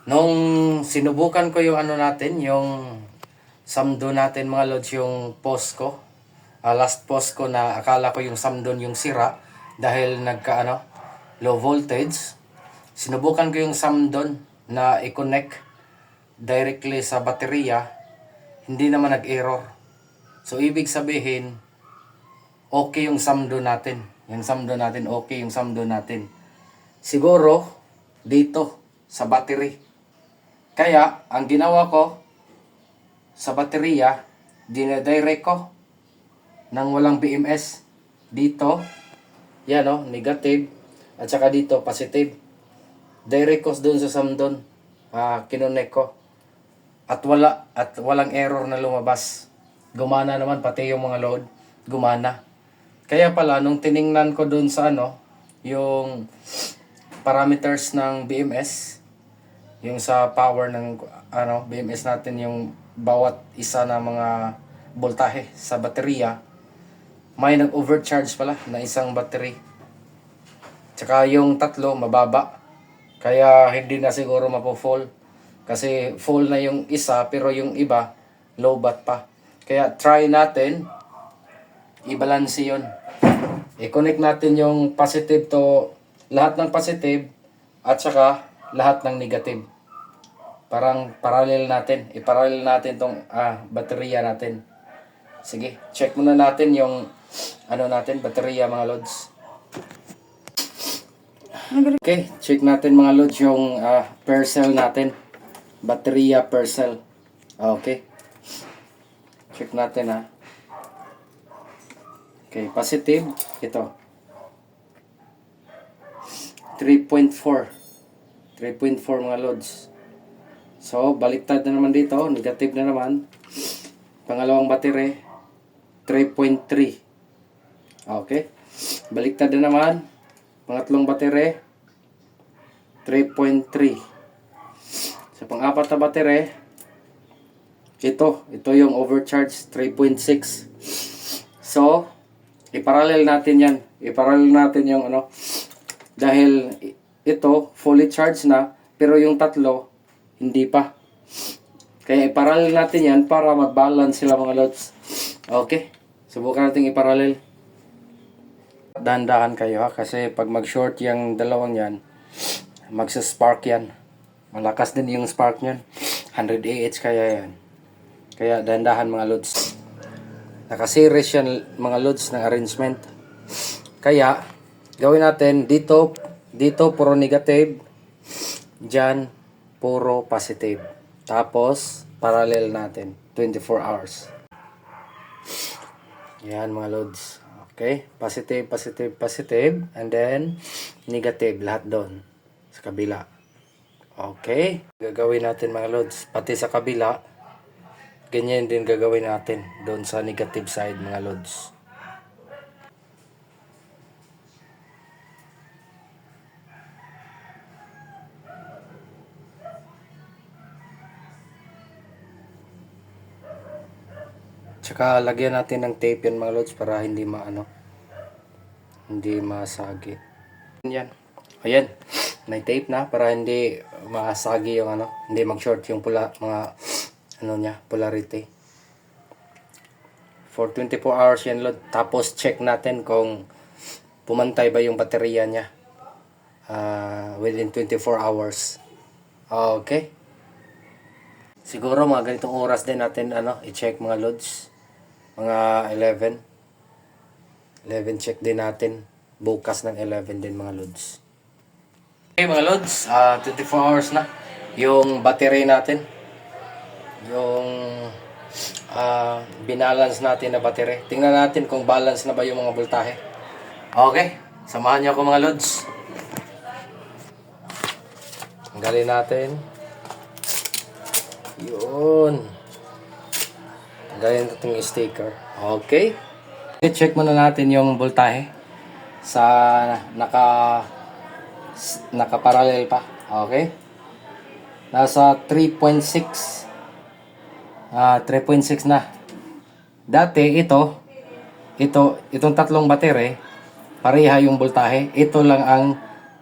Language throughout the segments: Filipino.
Nung sinubukan ko yung ano natin, yung samdo natin mga lods, yung post ko. Last post ko na akala ko yung samdon yung sira dahil low voltage. Sinubukan ko yung samdon na i-connect directly sa baterya, hindi naman nag-error. So ibig sabihin, okay yung samdo natin. Yung samdo natin, okay yung samdo natin. Siguro, dito, sa battery. Kaya, ang ginawa ko, sa baterya, dinedirect ko ng walang BMS. Dito, yan o, negative. At saka dito, positive. Direct ko dun sa samdon. Kinonek ko. At walang error na lumabas. Gumana naman, pati yung mga load. Gumana. Kaya pala, nung tiningnan ko dun sa yung parameters ng BMS, yung sa power ng BMS natin, yung bawat isa na mga voltahe sa baterya, may nag-overcharge pala na isang battery. Tsaka yung tatlo, mababa. Kaya hindi na siguro mapo-fall. Kasi full na yung isa, pero yung iba, low bat pa. Kaya try natin, i-balance yun. I-connect natin yung positive to, lahat ng positive, at saka lahat ng negative. Parang parallel natin. I-parallel natin tong baterya natin. Sige, check muna natin yung natin, baterya mga lods. Okay, check natin mga lods yung per cell natin. Baterya per cell. Okay. Check natin Okay, positive. Ito. 3.4. 3.4 mga lods. So, baliktad na naman dito. Negative na naman. Pangalawang battery, 3.3. Okay. Baliktad na naman. Pangatlong battery, 3.3. Sa pang-apat na battery, ito yung overcharge, 3.6. So, iparallel natin yan. Iparallel natin yung dahil ito fully charged na, pero yung tatlo hindi pa. Kaya iparallel natin yan para mag-balance sila mga lods. Okay. Subukan natin iparallel. Dahan-dahan kayo kasi pag mag-short yung dalawang yan, magsa-spark yan. Malakas din yung spark nyan. 100 AH kaya yan. Kaya dahan-dahan mga lods. Naka-series yan mga lods ng arrangement. Kaya, gawin natin dito puro negative. Diyan, puro positive. Tapos, parallel natin. 24 hours. Yan mga lods. Okay? Positive, positive, positive. And then, negative. Lahat doon. Sa kabila. Okay? Gagawin natin mga lods. Pati sa kabila, ganyan din gagawin natin. Doon sa negative side mga lods. Tsaka lagyan natin ng tape yan mga lods para hindi hindi masagi. Yan. Ayan. May tape na para hindi masagi yung hindi mag-short yung polarity. For 24 hours yan load. Tapos check natin kung pumantay ba yung baterya niya within 24 hours. Okay. Siguro mga ganitong oras din natin i-check mga loads. Mga 11 check din natin. Bukas ng 11 din mga loads. Okay mga loads, 24 hours na yung battery natin. Yung binalance natin na battery. Tingnan natin kung balance na ba yung mga voltahe. Okay, samahan niyo ako mga loads. Tanggalin natin. Yun. Tanggalin natin yung sticker. Okay. I-check muna natin yung voltahe sa naka-parallel pa. Okay. Nasa 3.6. 3.6 na. Dati itong tatlong battery, pareha yung voltahe. Ito lang ang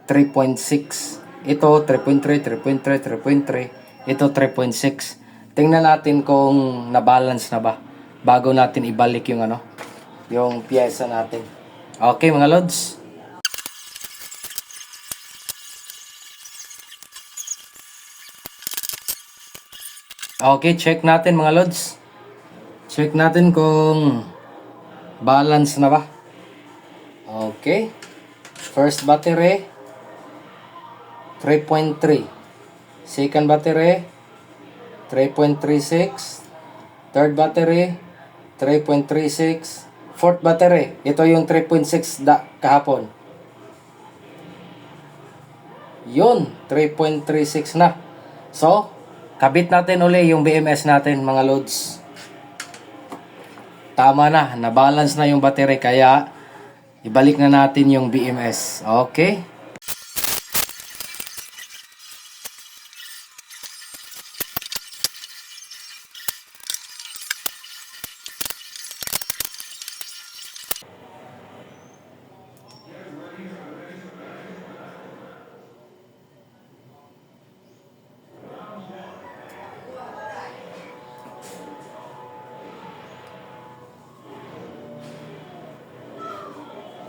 3.6. Ito 3.3, 3.3, 3.3. Ito 3.6. Tingnan natin kung na-balance na ba bago natin ibalik yung ano, yung piyesa natin. Okay mga lods. Okay, check natin mga lods. Check natin kung balance na ba. Okay. First battery 3.3. Second battery 3.36. Third battery 3.36. Fourth battery, ito yung 3.6 kahapon. Yun, 3.36 na. So, kabit natin uli yung BMS natin mga loads. Tama na, na-balance na yung battery kaya ibalik na natin yung BMS. Okay?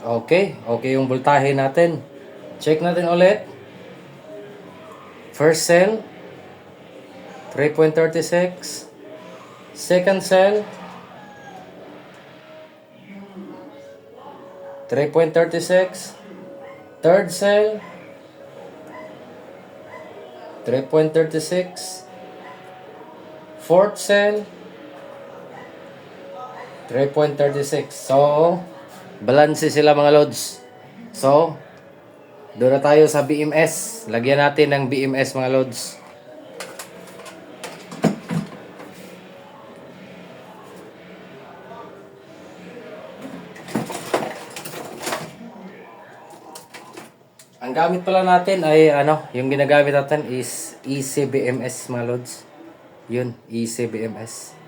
Okay, okay yung voltahe natin. Check natin ulit. First cell 3.36. Second cell 3.36. Third cell 3.36. Fourth cell 3.36. So, balance sila mga loads. So, doon na tayo sa BMS. Lagyan natin ng BMS mga loads. Ang gamit pala natin ay ano, yung ginagamit natin is ECBMS mga loads. Yun, ECBMS.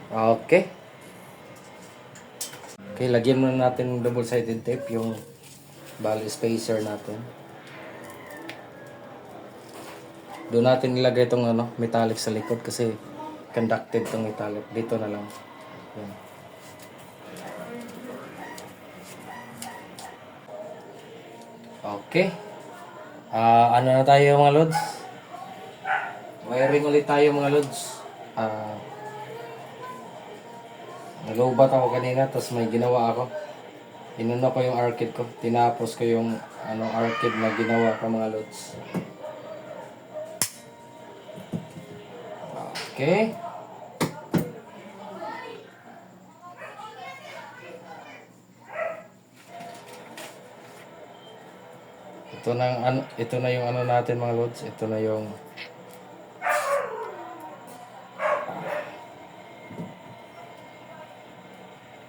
Okay. Okay, lagyan muna natin double-sided tape yung bali spacer natin. Doon natin ilagay itong ano, metallic sa likod kasi conductive itong metallic. Dito na lang. Yan. Okay. Ano na tayo mga lods? Wiring ulit tayo mga lods. Nalobat ako kanina tapos may ginawa ako. Inuna ko yung arcade ko. Tinapos ko yung arcade na ginawa ko mga lods. Okay. Ito na yung ano natin mga lods. Ito na yung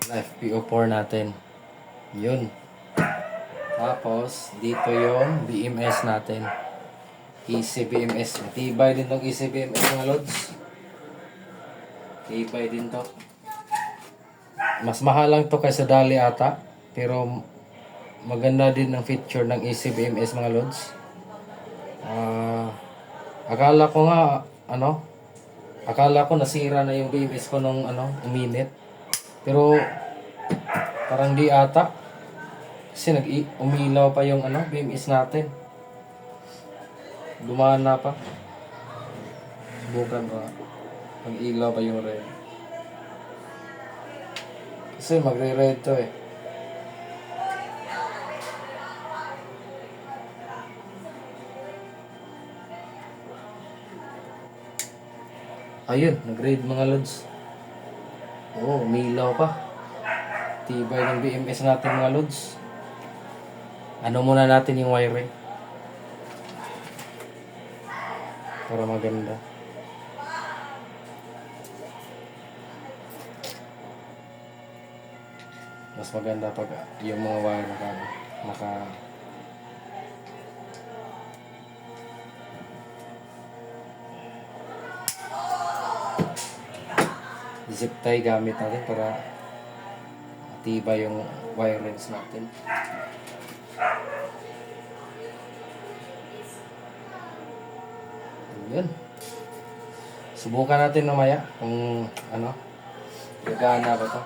FPO4 natin. Yun. Tapos dito yung BMS natin. ECBMS. Matibay din tong ECBMS mga lods. Matibay din to. Mas mahal lang to kaysa Dali ata. Pero maganda din ang feature ng ECBMS mga lods. Akala ko nasira na yung BMS ko nung uminit. Pero parang di ata. Kasi umilaw pa yung BMS natin. Gumana pa. Subukan ko. Mag-ilaw pa yung red. Kasi magre-red to eh. Ayun, nag-red mga lods. Oo, umilaw pa. Tibay ng BMS natin mga lods. Ano muna natin yung wiring. Para maganda. Mas maganda pag yung mga wire naka zip tie gamit natin para matibay yung wirings natin. Yun. Subukan natin mamaya kung ano, gagana ba to.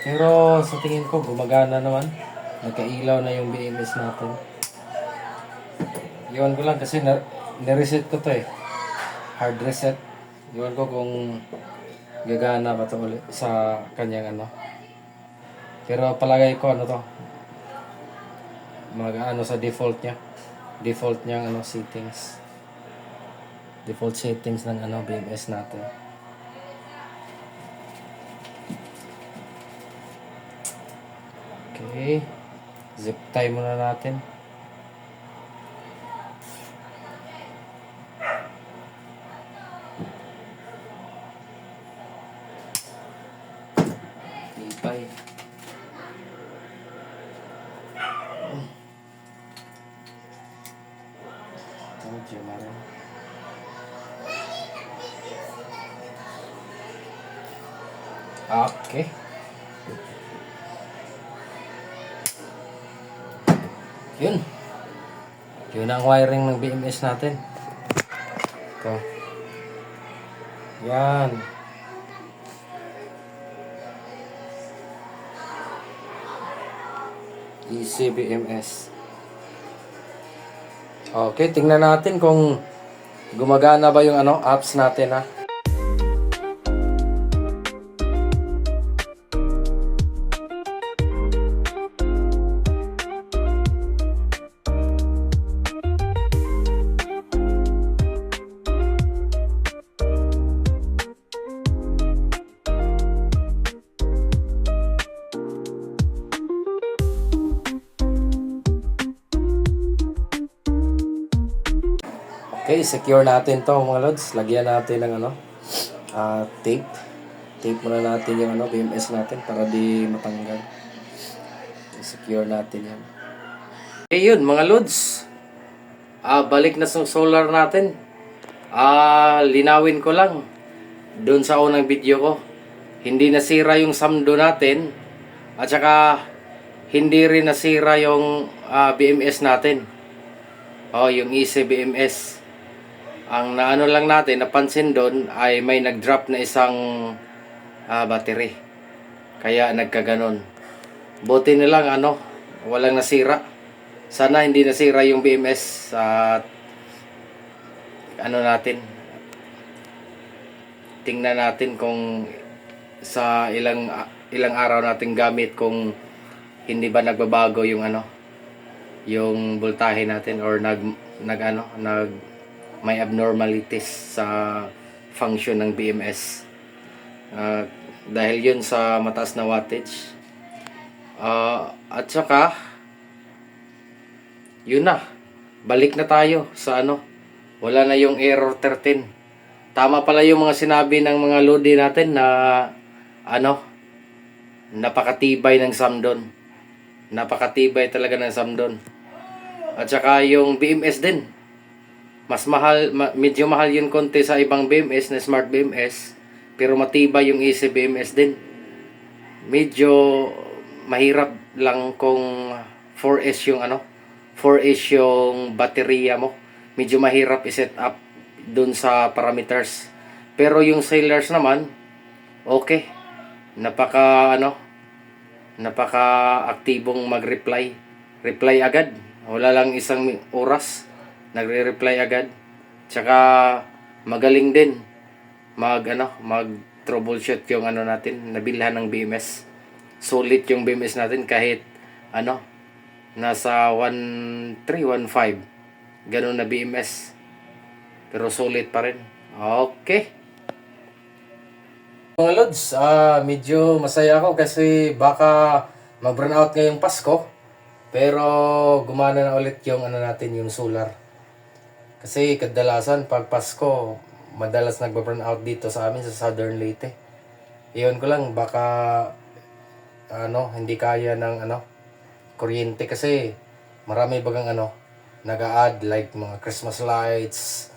Pero sa tingin ko gumagana naman. Nagkailaw na yung BMS natin. Iwan ko lang kasi na-reset ko to eh. Hard reset. Iwan ko kung gagana ba to ulit sa kanyang ano. Pero palagay ko ano to. Mag-ano sa default niya. Default niyang ano settings. Default settings ng ano BMS natin. Okay. Zip tie muna natin. Lipay. Medyo marami. Okay. Yun. Yun ang wiring ng BMS natin. Ito. Yan. Easy BMS. Okay, tingnan natin kung gumagana ba yung ano apps natin ha. Okay, secure natin to mga lods. Lagyan natin ng ano, tape. Tape muna natin yung ano, BMS natin para di matanggal. Secure natin yan. Okay yun mga lods. Balik na sa solar natin. Linawin ko lang. Doon sa unang video ko. Hindi nasira yung samdo natin. At saka hindi rin nasira yung BMS natin. Yung EC BMS. Ang naano lang natin, napansin doon ay may nag-drop na isang battery. Kaya nagkaganon. Buti na lang ano, walang nasira. Sana hindi nasira yung BMS at ano natin. Tingnan natin kung sa ilang araw nating gamit kung hindi ba nagbabago yung ano, yung voltahe natin or may abnormalities sa function ng BMS. Dahil yun sa mataas na wattage. At saka yun na. Balik na tayo sa ano. Wala na yung error 13. Tama pala yung mga sinabi ng mga lodi natin na ano, napakatibay ng Samdon. Napakatibay talaga ng Samdon. At saka yung BMS din. Mas mahal, medyo mahal yun konti sa ibang BMS na smart BMS, pero matibay yung EC BMS din. Medyo mahirap lang kung 4S yung ano, 4S yung baterya mo. Medyo mahirap i-set up dun sa parameters. Pero yung sailors naman, okay. Napaka-aktibong mag-reply. Reply agad. Wala lang isang oras. Nagre-reply agad. Tsaka magaling din mag-troubleshoot yung ano natin, nabilhan ng BMS. Solid yung BMS natin kahit nasa 1.3, 1.5. Ganun na BMS. Pero solid pa rin. Okay. Mga lods, medyo masaya ako kasi baka mag-burn out ngayong Pasko. Pero gumana na ulit yung natin, yung solar. Kasi kadalasan pag Pasko, madalas nagba-burn out dito sa amin sa Southern Leyte. Iyon ko lang baka hindi kaya ng kuryente kasi marami bagang nag-a-add like mga Christmas lights,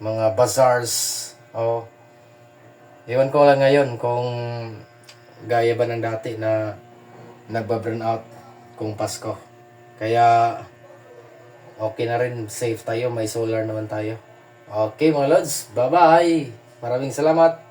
mga bazaars. Iyon ko lang ngayon kung gaya ba ng dati na nagba-burn out kung Pasko. Kaya okay na rin, safe tayo, may solar naman tayo. Okay mga lods, bye-bye! Maraming salamat!